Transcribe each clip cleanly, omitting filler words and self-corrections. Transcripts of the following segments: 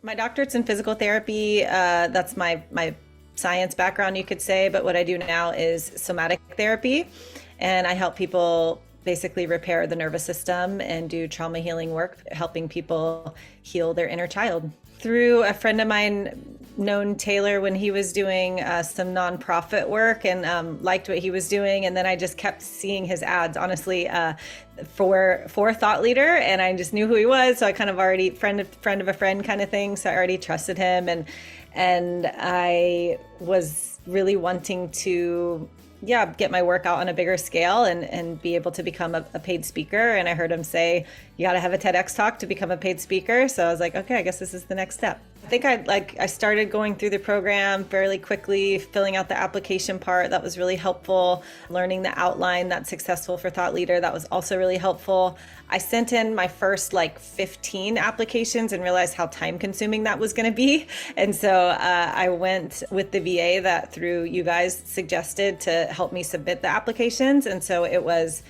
My doctorate's in physical therapy. That's my science background, you could say. But what I do now is somatic therapy, and I help people basically repair the nervous system and do trauma healing work, helping people heal their inner child. Through a friend of mine, known Taylor when he was doing some nonprofit work, and liked what he was doing, and then I just kept seeing his ads, honestly, for Thought Leader, and I just knew who he was, so I kind of already friend of a friend kind of thing, so I already trusted him, and I was really wanting to get my work out on a bigger scale and be able to become a paid speaker. And I heard him say, you got to have a TEDx talk to become a paid speaker. So I was like, okay, I guess this is the next step. I think I started going through the program fairly quickly, filling out the application part. That was really helpful. Learning the outline that's successful for Thought Leader. That was also really helpful. I sent in my first 15 applications and realized how time consuming that was going to be. And so I went with the VA that through you guys suggested to help me submit the applications. And so it was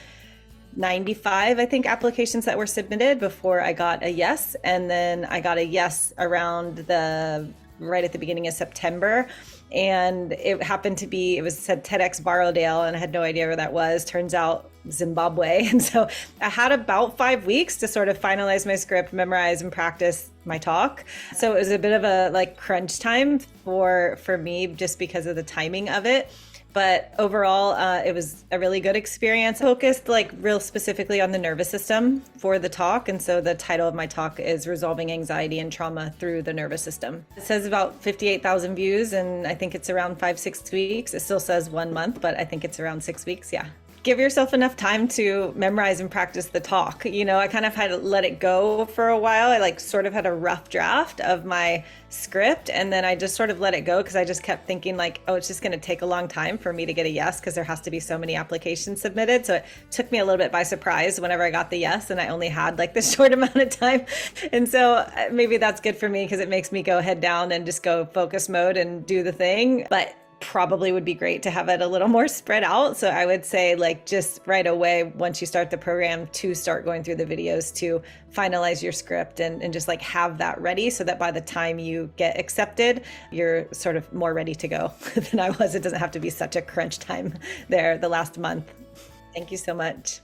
95, I think, applications that were submitted before I got a yes. And then I got a yes around right at the beginning of September. And it happened to be, it said TEDx Borrowdale, and I had no idea where that was. Turns out Zimbabwe. And so I had about 5 weeks to sort of finalize my script, memorize and practice my talk. So it was a bit of a crunch time for me just because of the timing of it. But overall, it was a really good experience. Focused real specifically on the nervous system for the talk. And so the title of my talk is Resolving Anxiety and Trauma Through the Nervous System. It says about 58,000 views, and I think it's around 5-6 weeks. It still says 1 month, but I think it's around 6 weeks, yeah. Give yourself enough time to memorize and practice the talk. I kind of had to let it go for a while. I sort of had a rough draft of my script, and then I just sort of let it go because I just kept thinking oh, it's just going to take a long time for me to get a yes because there has to be so many applications submitted. So it took me a little bit by surprise whenever I got the yes, and I only had this short amount of time. And so maybe that's good for me because it makes me go head down and just go focus mode and do the thing. But probably would be great to have it a little more spread out. So I would say just right away, once you start the program, to start going through the videos to finalize your script and just have that ready so that by the time you get accepted, you're sort of more ready to go than I was. It doesn't have to be such a crunch time there the last month. Thank you so much.